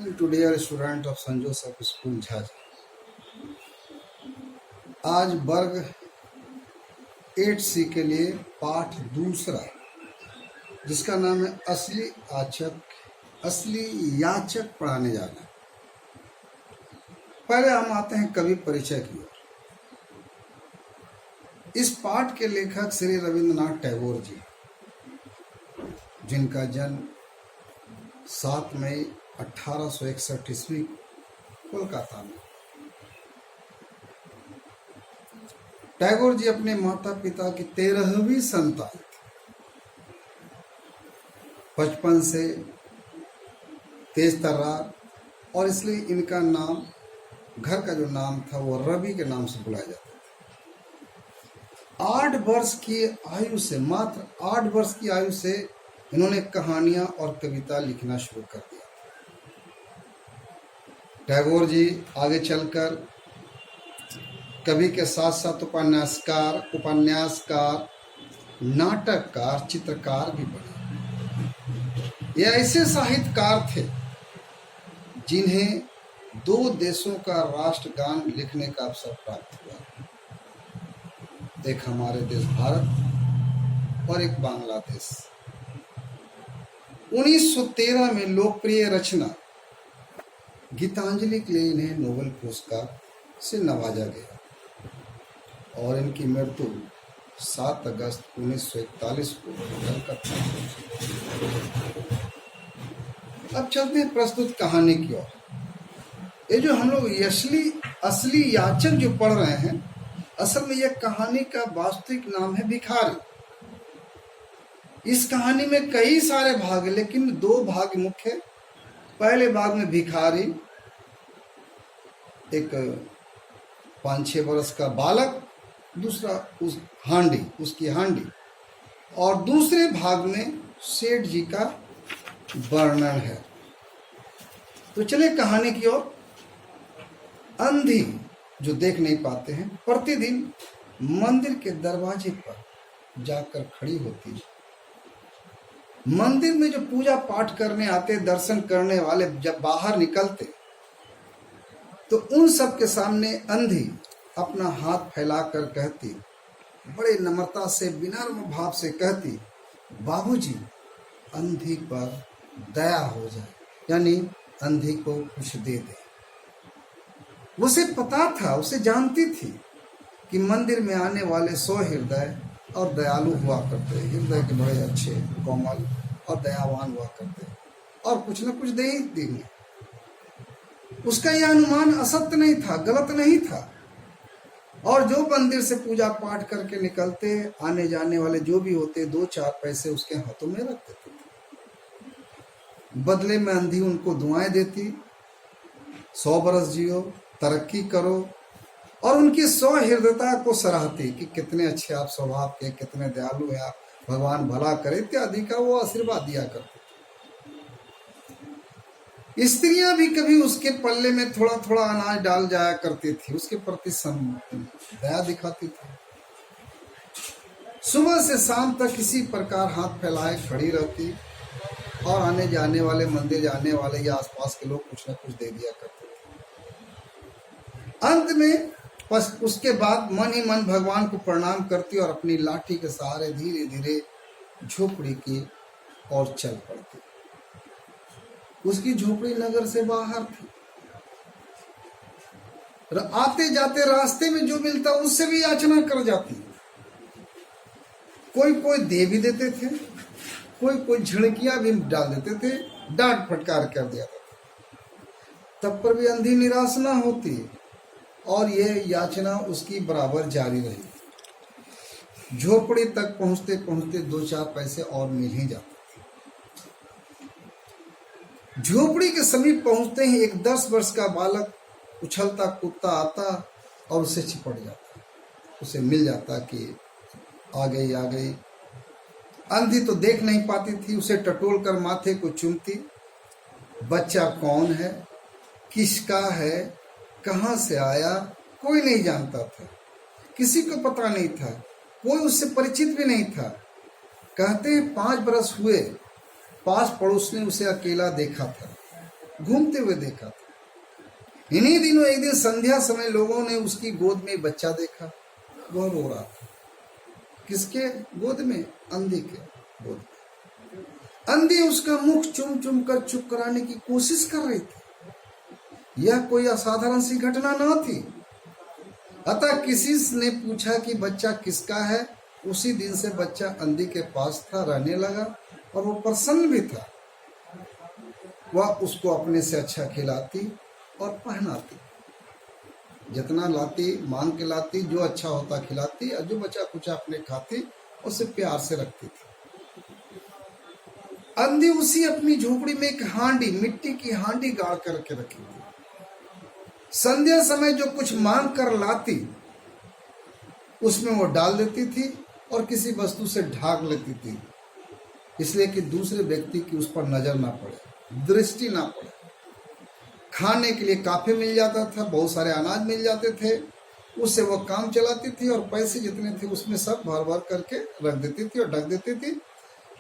Today are student of St. Joseph School Jhajha. आज वर्ग 8C के लिए पाठ दूसरा जिसका नाम है असली याचक पढ़ाने जाना। पहले हम आते हैं कवि परिचय की ओर। इस पाठ के लेखक श्री रविंद्रनाथ टैगोर जी, जिनका जन्म 7 मई 1861 ईस्वी कोलकाता में। टैगोर जी अपने माता पिता की 13वीं संतान थे। बचपन से तेज तर्रार और इसलिए इनका नाम, घर का जो नाम था वो रवि के नाम से बुलाया जाता था। 8 वर्ष की आयु से, मात्र 8 वर्ष की आयु से इन्होंने कहानियां और कविता लिखना शुरू कर दिया। टैगोर जी आगे चलकर कवि के साथ साथ उपन्यासकार, नाटककार, चित्रकार भी बने। ये ऐसे साहित्यकार थे जिन्हें 2 देशों का राष्ट्रगान लिखने का अवसर प्राप्त हुआ। एक हमारे देश भारत और एक बांग्लादेश। 1913 में लोकप्रिय रचना गीतांजलि के लिए इन्हें नोबेल पुरस्कार से नवाजा गया और इनकी मृत्यु 7 अगस्त 1941 को कलकत्ता में। अब चलते हैं प्रस्तुत कहानी की ओर। ये जो हम लोग असली याचक जो पढ़ रहे हैं, असल में यह कहानी का वास्तविक नाम है भिखारी। इस कहानी में कई सारे भाग हैं, लेकिन 2 भाग मुख्य। पहले भाग में भिखारी, एक 5-6 वर्ष का बालक, दूसरा उसकी हांडी, और दूसरे भाग में सेठ जी का वर्णन है। तो चले कहानी की ओर। अंधी जो देख नहीं पाते हैं, प्रतिदिन मंदिर के दरवाजे पर जाकर खड़ी होती है। मंदिर में जो पूजा पाठ करने आते, दर्शन करने वाले जब बाहर निकलते तो उन सब के सामने अंधी अपना हाथ फैलाकर कहती, बड़े नम्रता से, विनम्र भाव से कहती, बाबूजी अंधी पर दया हो जाए, यानी अंधी को कुछ दे दे। उसे पता था, उसे जानती थी कि मंदिर में आने वाले 100 हृदय और दयालु हुआ करते, हृदय के बड़े अच्छे, कोमल और दयावान हुआ करते, और कुछ न कुछ दे ही देंगे। उसका यह अनुमान असत्य नहीं था, गलत नहीं था। और जो मंदिर से पूजा पाठ करके निकलते, आने जाने वाले जो भी होते, 2-4 पैसे उसके हाथों में रख देते थे। बदले में अंधी उनको दुआएं देती, 100 बरस जियो, तरक्की करो, और उनकी 100 हृदयता को सराहती कि कितने अच्छे आप स्वभाव के, कितने दयालु हैं आप, भगवान भला करे इत्यादि का वो आशीर्वाद दिया करते। स्त्रियां भी कभी उसके पल्ले में थोड़ा थोड़ा अनाज डाल जाया करती थी, उसके प्रति दया दिखाती थी। सुबह से शाम तक इसी प्रकार हाथ फैलाए खड़ी रहती और आने जाने वाले, मंदिर जाने वाले या आसपास के लोग कुछ न कुछ दे दिया करते थे। अंत में बस उसके बाद मन ही मन भगवान को प्रणाम करती और अपनी लाठी के सहारे धीरे धीरे झोपड़ी की ओर चल पड़ती। उसकी झोपड़ी नगर से बाहर थी। आते जाते रास्ते में जो मिलता उससे भी याचना कर जाती। कोई दे भी देते थे, कोई झिड़कियां भी डाल देते थे, डांट फटकार कर दिया था। तब पर भी अंधी निराश ना होती और यह याचना उसकी बराबर जारी रही। झोपड़ी तक पहुंचते पहुंचते 2-4 पैसे और मिल ही जाते। झोपड़ी के समीप पहुंचते ही एक 10 वर्ष का बालक उछलता कूदता आता और उसे चिपट जाता। उसे मिल जाता कि आ गई। अंधी तो देख नहीं पाती थी, उसे टटोल कर माथे को चूमती। बच्चा कौन है, किसका है, कहां से आया, कोई नहीं जानता था, किसी को पता नहीं था, कोई उससे परिचित भी नहीं था। कहते 5 बरस हुए पास पड़ोस ने उसे अकेला देखा था। घूमते हुए देखा था। इन्हीं दिनों एक दिन संध्या समय लोगों ने उसकी गोद में बच्चा देखा, वह रो रहा था। किसके गोद में? अंधी के गोद में। अंधी उसका मुख चुम चुम कर चुप कराने की कोशिश कर रही थी। यह कोई असाधारण सी घटना न थी। अतः किसी ने पूछा कि बच्चा किसका है। उसी दिन से बच्चा अंधी के पास था, रहने लगा और वो प्रसन्न भी था। वह उसको अपने से अच्छा खिलाती और पहनाती, जितना लाती मांग के लाती, जो अच्छा होता खिलाती और जो बचा कुछ अपने खाती, उसे प्यार से रखती थी। अंधी उसी अपनी झोपड़ी में एक हांडी, मिट्टी की हांडी गाड़ करके रखी थी। संध्या समय जो कुछ मांग कर लाती उसमें वो डाल देती थी और किसी वस्तु से ढाक लेती थी, इसलिए कि दूसरे व्यक्ति की उस पर नजर ना पड़े, दृष्टि ना पड़े। खाने के लिए काफी मिल जाता था, बहुत सारे अनाज मिल जाते थे, उससे वो काम चलाती थी और पैसे जितने थे उसमें सब भर भर करके रख देती थी और ढक देती थी।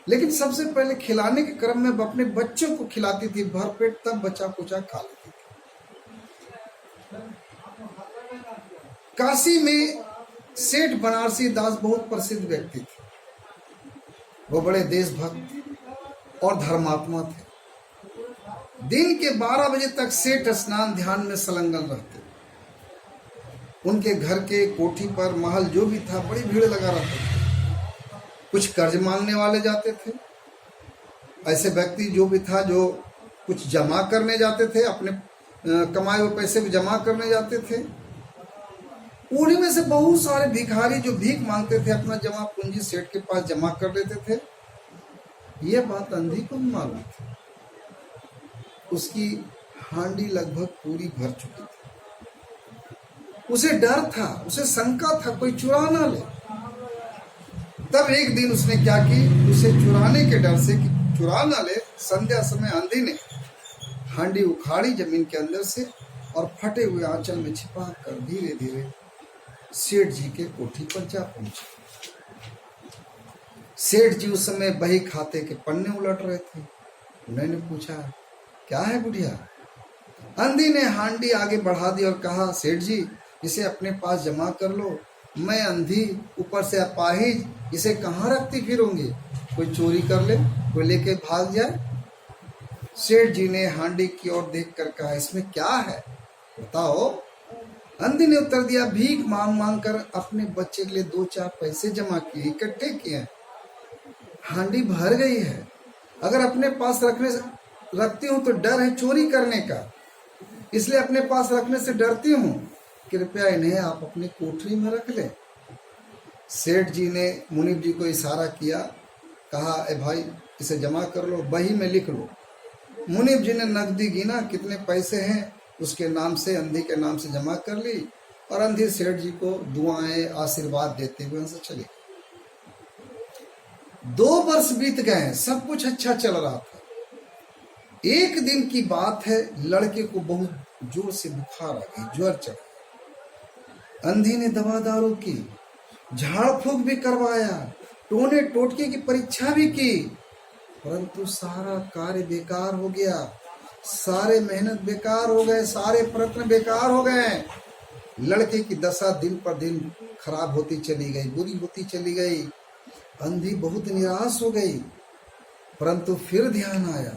लेकिन सबसे पहले खिलाने के क्रम में अपने बच्चों को खिलाती थी भरपेट, तब बचा कुचा खा लेती थी। काशी में सेठ बनारसी दास बहुत प्रसिद्ध व्यक्ति थे। वो बड़े देशभक्त और धर्मात्मा थे। दिन के 12 बजे तक सेठ स्नान ध्यान में संलग्न रहते। उनके घर के कोठी पर महल जो भी था बड़ी भीड़ लगा रहती थी। कुछ कर्ज मांगने वाले जाते थे, ऐसे व्यक्ति जो भी था जो कुछ जमा करने जाते थे, अपने कमाए हुए पैसे भी जमा करने जाते थे। उन्हीं में से बहुत सारे भिखारी जो भीख मांगते थे अपना जमा पूंजी सेठ के पास जमा कर लेते थे। यह बात अंधी को मालूम थी। उसकी हांडी लगभग पूरी भर चुकी थी। उसे डर था, उसे शंका था कोई चुरा ना ले। तब एक दिन उसने क्या की, उसे चुराने के डर से कि चुरा ना ले, संध्या समय अंधी ने हांडी उखाड़ी जमीन के अंदर से और फटे हुए आंचल में छिपा कर धीरे धीरे सेठ जी के कोठी पर जा पहुंचे। सेठ जी उस समय बही खाते के पन्ने उलट रहे थे। उन्होंने पूछा, क्या है बुढ़िया? अंधी ने हांडी आगे बढ़ा दी और कहा, सेठ जी इसे अपने पास जमा कर लो। मैं अंधी, ऊपर से अपाहिज, इसे कहाँ रखती फिरूंगी? कोई चोरी कर ले, कोई लेके भाग जाए। सेठ जी ने हांडी की ओर देखकर कहा, इसमें क्या है बताओ? अंधी ने उत्तर दिया, भीख मांग मांग कर अपने बच्चे के लिए 2-4 पैसे जमा किए, इकट्ठे किए। हांडी भर गई है, अगर अपने पास रखती हूँ तो डर है चोरी करने का, इसलिए अपने पास रखने से डरती हूँ। कृपया इन्हें आप अपनी कोठरी में रख ले। सेठ जी ने मुनीब जी को इशारा किया, कहा, ए भाई इसे जमा कर लो, बही में लिख लो। मुनीब जी ने नकदी गिना, कितने पैसे हैं उसके नाम से, अंधी के नाम से जमा कर ली और अंधी सेठ जी को दुआएं आशीर्वाद देते हुए उनसे चले। 2 वर्ष बीत गए, सब कुछ अच्छा चल रहा था। एक दिन की बात है, लड़के को बहुत जोर से बुखार आ गई, ज्वर चढ़ा। अंधी ने दवा दारू की, झाड़ फूंक भी करवाया, टोने टोटके की परीक्षा भी की, परंतु सारा कार्य बेकार हो गया। सारे मेहनत बेकार हो गए, सारे प्रयत्न बेकार हो गए। लड़के की दशा दिन पर दिन खराब होती चली गई, बुरी होती चली गई। अंधी बहुत निराश हो गई, परंतु फिर ध्यान आया,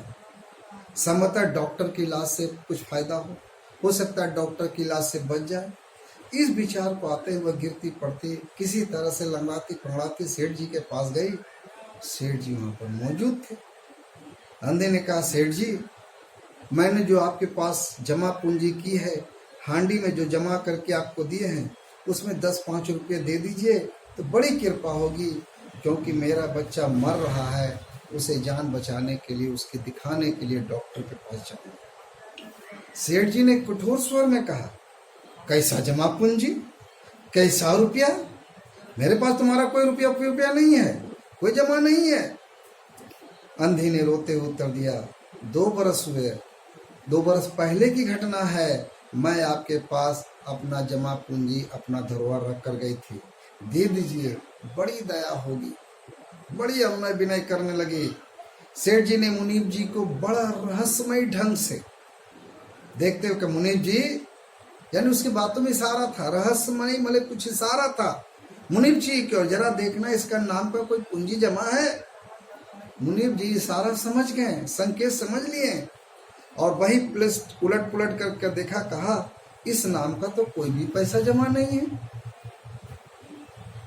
संभवतः डॉक्टर की इलाज से कुछ फायदा हो सकता है डॉक्टर की इलाज से बच जाए। इस विचार को आते हुए गिरती पड़ती किसी तरह से लंगड़ाती पकड़ाती सेठ जी के पास गई। सेठ जी वहां पर मौजूद थे। अंधे ने कहा, सेठ जी मैंने जो आपके पास जमा पूंजी की है, हांडी में जो जमा करके आपको दिए हैं, उसमें 10-5 रुपये दे दीजिए तो बड़ी कृपा होगी, क्योंकि मेरा बच्चा मर रहा है, उसे जान बचाने के लिए, उसके दिखाने के लिए डॉक्टर के पास जाऊंगा। सेठ जी ने कठोर स्वर में कहा, कैसा जमा पूंजी, कैसा रुपया? मेरे पास तुम्हारा कोई रुपया नहीं है, कोई जमा नहीं है। अंधी ने रोते हुए उत्तर दिया, 2 बरस हुए, 2 बरस पहले की घटना है। मैं आपके पास अपना जमा पूंजी, अपना धरोहर रख कर गई थी, दे दीजिए, बड़ी दया होगी। बड़ी अवनय विनय करने लगी। सेठ जी ने मुनीब जी को बड़ा रहस्यमय ढंग से देखते हो कि मुनीब जी, यानी उसकी बातों में इशारा था, रहस्यमय मतलब कुछ इशारा था। मुनीब जी क्यों, जरा देखना इसका नाम पर कोई पूंजी जमा है। मुनीब जी इशारा समझ गए, संकेत समझ लिए, और वही प्लस उलट पुलट करके देखा, कहा इस नाम का तो कोई भी पैसा जमा नहीं है।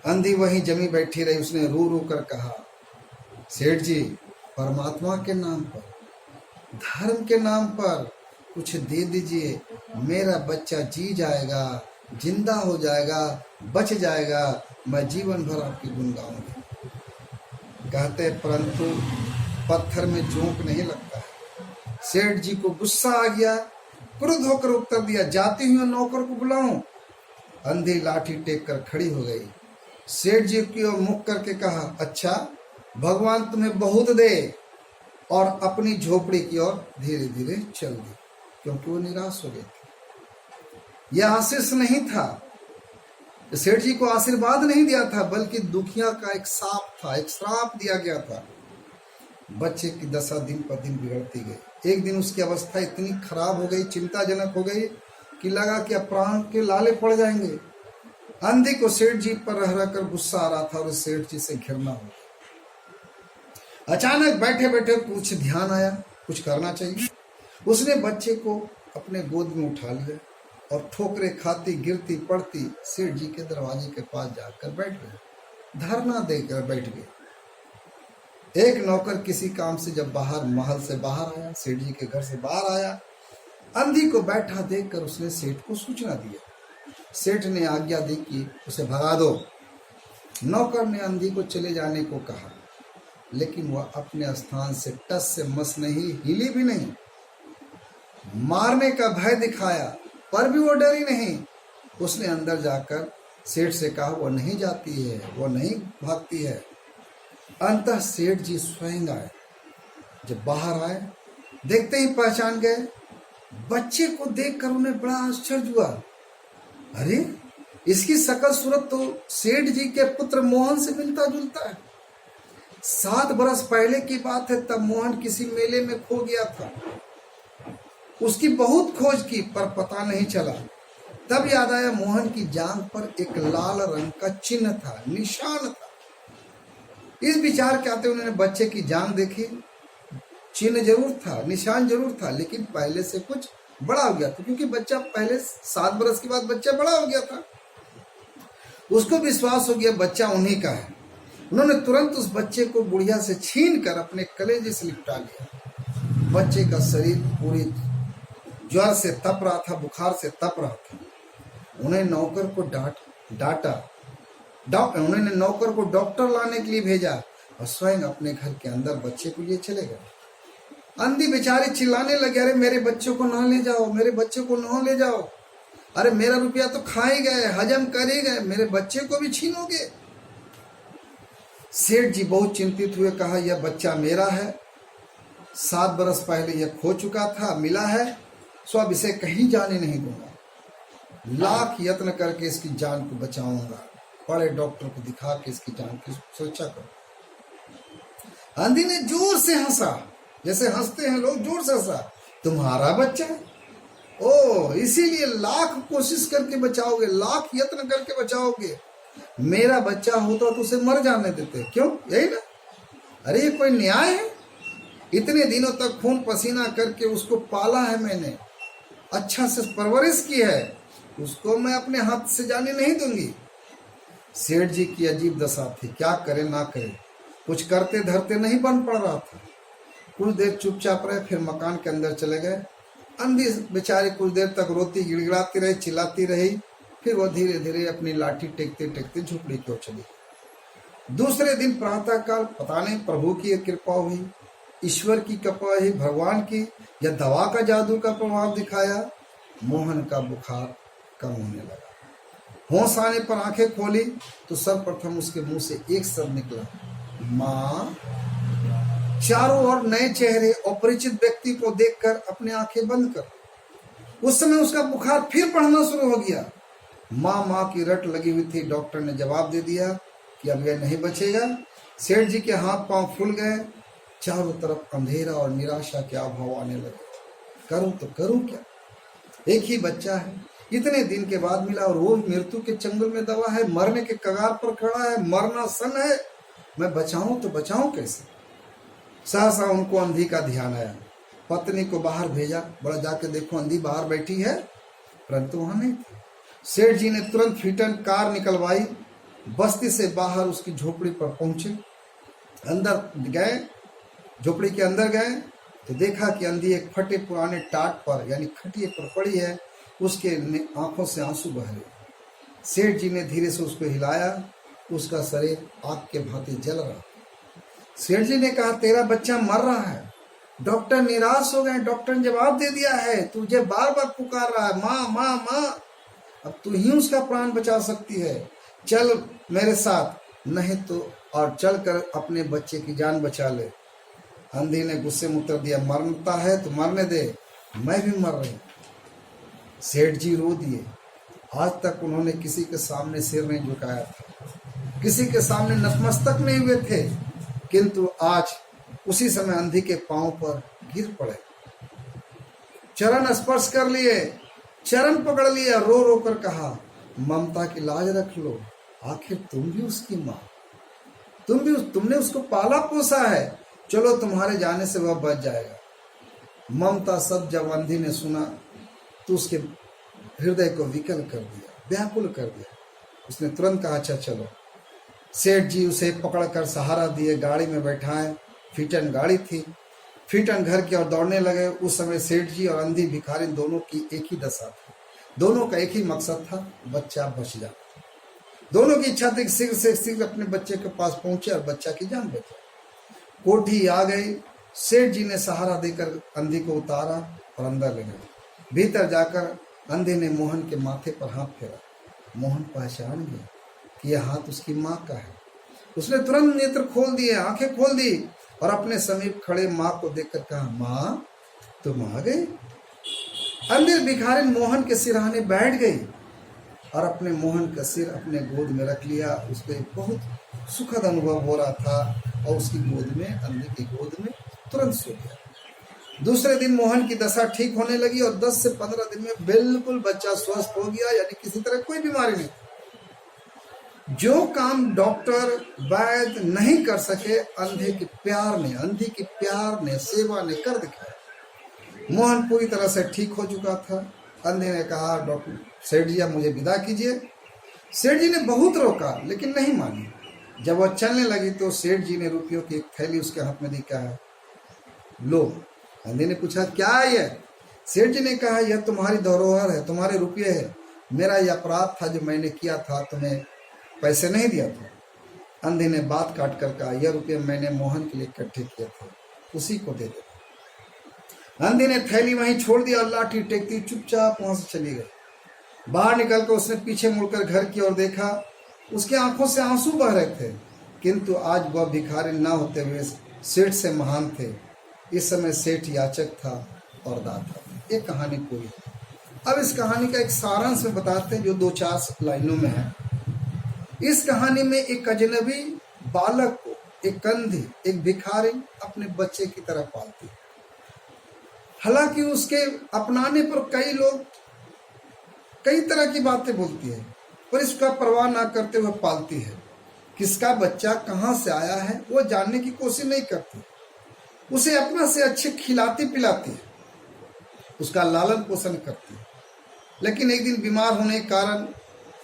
अंधी वहीं जमी बैठी रही, उसने रो रो कर कहा, सेठ जी परमात्मा के नाम पर, धर्म के नाम पर कुछ दे दीजिए, मेरा बच्चा जी जाएगा, जिंदा हो जाएगा, बच जाएगा, मैं जीवन भर आपकी गुण गाऊंगी। कहते परंतु पत्थर में जोंक नहीं लगता है। सेठ जी को गुस्सा आ गया, क्रुद्ध होकर उत्तर दिया, जाती हुई नौकर को बुलाऊं। अंधी लाठी टेक कर खड़ी हो गई। सेठ जी की ओर मुख करके कहा, अच्छा भगवान तुम्हें बहुत दे, और अपनी झोपड़ी की ओर धीरे धीरे चल दी, क्योंकि वो निराश हो गए थे। यह आशीष नहीं था, सेठ जी को आशीर्वाद नहीं दिया था, बल्कि दुखिया का एक साप था, एक श्राप दिया गया था। बच्चे की दशा दिन पर दिन बिगड़ती गई। एक दिन उसकी अवस्था इतनी खराब हो गई, चिंताजनक हो गई कि लगा कि अब प्राण के लाले पड़ जाएंगे। अंधी को सेठ जी पर रह रहकर गुस्सा आ रहा था और सेठ जी से घिरना हो। अचानक बैठे बैठे कुछ ध्यान आया, कुछ करना चाहिए। उसने बच्चे को अपने गोद में उठा लिया और ठोकरे खाती गिरती पड़ती सेठ जी के दरवाजे के पास जाकर बैठ गए, धरना देकर बैठ गए। एक नौकर किसी काम से जब बाहर महल से बाहर आया, सेठ जी के घर से बाहर आया, अंधी को बैठा देखकर उसने सेठ को सूचना दिया। सेठ ने आज्ञा दी कि उसे भगा दो। नौकर ने अंधी को चले जाने को कहा, लेकिन वह अपने स्थान से टस से मस नहीं हिली भी नहीं। मारने का भय दिखाया पर भी वो डरी नहीं। उसने अंदर जाकर सेठ से कहा, वो नहीं जाती है, वो नहीं भागती है। अंततः सेठ जी स्वयं आए। जब बाहर आए, देखते ही पहचान गए। बच्चे को देखकर उन्हें बड़ा आश्चर्य हुआ। अरे इसकी शकल सूरत तो सेठ जी के पुत्र मोहन से मिलता जुलता है। 7 बरस पहले की बात है, तब मोहन किसी मेले में खो गया था। उसकी बहुत खोज की पर पता नहीं चला। तब याद आया मोहन की जांघ पर एक लाल रंग का चिन्ह था, निशान था। इस विचार के आते उन्होंने बच्चे की जांघ देखी, चिन्ह जरूर था, निशान जरूर था, लेकिन पहले से कुछ बड़ा हो गया था, क्योंकि बच्चा पहले 7 बरस के बाद बच्चा बड़ा हो गया था। उसको विश्वास हो गया बच्चा उन्हीं का है। उन्होंने तुरंत उस बच्चे को बुढ़िया से छीन कर अपने कलेजे से लिपटा लिया। बच्चे का शरीर पूरी ज्वर से तप रहा था, बुखार से तप रहा था। उन्हें नौकर को डांटा। उन्होंने नौकर को डॉक्टर लाने के लिए भेजा और स्वयं अपने घर के अंदर बच्चे को लिए चले गए। अंधी बेचारी चिल्लाने लगे, अरे मेरे बच्चों को ना ले जाओ, मेरे बच्चे को ना ले जाओ, अरे मेरा रुपया तो खा ही गए, हजम कर ही गए, मेरे बच्चे को भी छीनोगे। सेठ जी बहुत चिंतित हुए, कहा यह बच्चा मेरा है, 7 बरस पहले यह खो चुका था, मिला है, सो अब इसे कहीं जाने नहीं दूंगा। लाख यत्न करके इसकी जान को बचाऊंगा, बड़े डॉक्टर को दिखा के इसकी जान की सुरक्षा करो। अंधी ने जोर से हंसा, जैसे हंसते हैं लोग, जोर से हंसा, तुम्हारा बच्चा? ओ, इसीलिए लाख कोशिश करके बचाओगे, लाख यत्न करके बचाओगे। मेरा बच्चा होता तो उसे मर जाने देते, क्यों? यही ना? अरे ये कोई न्याय है? इतने दिनों तक खून पसीना करके उसको पाला है मैंने, अच्छा से परवरिश की है, उसको मैं अपने हाथ से जाने नहीं दूंगी। सेठ जी की अजीब दशा थी, क्या करे ना करे, कुछ करते धरते नहीं बन पड़ रहा था। कुछ देर चुपचाप रहे, फिर मकान के अंदर चले गए। अंधी बेचारी कुछ देर तक रोती गिड़गिड़ाती रही, चिल्लाती रही, फिर वो धीरे धीरे अपनी लाठी टेकते टेकते झोपड़ी की ओर चली। दूसरे दिन प्रातः काल पता नहीं प्रभु की कृपा हुई, ईश्वर की कृपा हुई, भगवान की, या दवा का जादू का प्रभाव दिखाया, मोहन का बुखार कम होने लगा। होश आने पर आंखें खोली तो सर्वप्रथम उसके मुंह से एक शब्द निकला, माँ। चारों ओर नए चेहरे, अपरिचित व्यक्ति को देखकर अपने आंखें बंद कर। उस समय उसका बुखार फिर बढ़ना शुरू हो गया। माँ माँ की रट लगी हुई थी। डॉक्टर ने जवाब दे दिया कि अब यह नहीं बचेगा। सेठ जी के हाथ पांव फूल गए, चारों तरफ अंधेरा और निराशा के अभाव आने लगे। करूं तो करूं क्या? एक ही बच्चा है, इतने दिन के बाद मिला और वो मृत्यु के चंगुल में दबा है, मरने के कगार पर खड़ा है, मरना सन है, मैं बचाऊं तो बचाऊं कैसे। सहसा उनको अंधी का ध्यान आया, पत्नी को बाहर भेजा, बड़ा जाके देखो अंधी बाहर बैठी है, परंतु वहां नहीं थी। सेठ जी ने तुरंत फीटन कार निकलवाई, बस्ती से बाहर उसकी झोपड़ी पर पहुंचे, अंदर गए, झोपड़ी के अंदर गए तो देखा कि अंधी एक फटे पुराने टाट पर यानी खटिए पर पड़ी है, उसके आंखों से आंसू बह रहे। सेठ जी ने धीरे से उसको हिलाया, उसका शरीर आग के भांति जल रहा। सेठ जी ने कहा, तेरा बच्चा मर रहा है। डॉक्टर निराश हो गए, डॉक्टर ने जवाब दे दिया है, तुझे बार बार पुकार रहा है, माँ माँ माँ, अब तू ही उसका प्राण बचा सकती है, चल मेरे साथ, नहीं तो और चल कर अपने बच्चे की जान बचा ले। अंधी ने गुस्से में उत्तर दिया, मरता है तो मरने दे, मैं भी मर रही। सेठ जी रो दिए। आज तक उन्होंने किसी के सामने सिर नहीं झुकाया था, किसी के सामने नतमस्तक नहीं हुए थे, किंतु आज उसी समय अंधी के पांव पर गिर पड़े, चरण स्पर्श कर लिए, चरण पकड़ लिया, रो रो कर कहा, ममता की लाज रख लो, आखिर तुम भी उसकी माँ, तुमने उसको पाला पोसा है, चलो तुम्हारे जाने से वह बच जाएगा। ममता सब जब अंधी ने सुना तो उसके हृदय को विकल कर दिया, व्याकुल कर दिया। उसने तुरंत कहा, अच्छा चलो। सेठ जी उसे पकड़कर सहारा दिए, गाड़ी में बैठाए, फीटन गाड़ी थी, फीटन घर की ओर दौड़ने लगे। उस समय सेठ जी और अंधी भिखारी दोनों की एक ही दशा थी, दोनों का एक ही मकसद था, बच्चा बच जाए। दोनों की इच्छा थी कि शीघ्र से शीघ्र अपने बच्चे के पास पहुंचे और बच्चा की जान बचे। कोठी आ गई, सेठ जी ने सहारा देकर अंधी को उतारा और अंदर ले गए। भीतर जाकर अंधे ने मोहन के माथे पर हाथ फेरा। मोहन पहचान गया कि यह हाथ उसकी माँ का है। उसने तुरंत नेत्र खोल दिए, आंखें खोल दी और अपने समीप खड़े माँ को देखकर कहा, माँ तुम आ गई। अंधे भिखारी मोहन के सिरहाने बैठ गई और अपने मोहन का सिर अपने गोद में रख लिया। उसको बहुत सुखद अनुभव हो रहा था और उसकी गोद में, अंधे की गोद में तुरंत सो गया। दूसरे दिन मोहन की दशा ठीक होने लगी और 10 से 15 दिन में बिल्कुल बच्चा स्वस्थ हो गया, यानी किसी तरह कोई बीमारी नहीं। जो काम डॉक्टर वैद्य नहीं कर सके, अंधे के प्यार ने, अंधी के प्यार ने, सेवा ने कर दिखाया। मोहन पूरी तरह से ठीक हो चुका था। अंधे ने कहा, डॉक्टर सेठ जी आप मुझे विदा कीजिए। सेठ जी ने बहुत रोका लेकिन नहीं मानी। जब वह चलने लगी तो सेठ जी ने रुपयों की एक थैली उसके हाथ में दी, कहा लो। अंधे ने पूछा, क्या है यह? सेठ जी ने कहा, यह तुम्हारी धरोहर है, तुम्हारे रुपये है, मेरा यह अपराध था जो मैंने किया था, तुम्हें पैसे नहीं दिया था। अंधे ने बात काट कर कहा, यह रुपये मैंने मोहन के लिए इकट्ठे किए थे, उसी को दे दे। अंधे ने थैली वहीं छोड़ दिया और लाठी टेकती चुपचाप वहां से चली गई। बाहर निकलकर उसने पीछे मुड़कर घर की ओर देखा। उसके आंखों से आंसू बह रहे थे, किंतु आज वह भिखारी न होते हुए सेठ से महान थे। इस समय सेठ याचक था और दाता। ये कहानी पूरी। अब इस कहानी का एक सारांश में बताते हैं जो 2-4 लाइनों में है। इस कहानी में एक अजनबी बालक को एक कंधी, एक भिखारी अपने बच्चे की तरह पालती है। हालांकि उसके अपनाने पर कई लोग कई तरह की बातें बोलती है, पर इसका परवाह ना करते हुए पालती है। किसका बच्चा कहाँ से आया है वो जानने की कोशिश नहीं करती। उसे अपना से अच्छे खिलाती पिलाती है, उसका लालन पोषण करती है। लेकिन एक दिन बीमार होने के कारण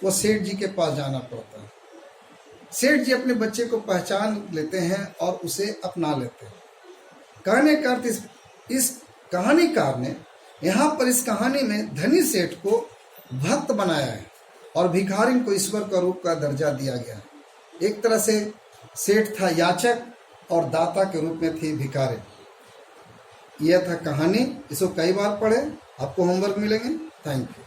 वो सेठ जी के पास जाना पड़ता है। सेठ जी अपने बच्चे को पहचान लेते हैं और उसे अपना लेते हैं। कहने का अर्थ इस कहानीकार ने यहाँ पर इस कहानी में धनी सेठ को भक्त बनाया है और भिखारी को ईश्वर का रूप का दर्जा दिया गया है। एक तरह से सेठ था याचक और दाता के रूप में थी भिखारी। यह था कहानी। इसको कई बार पढ़े, आपको होमवर्क मिलेंगे। Thank you.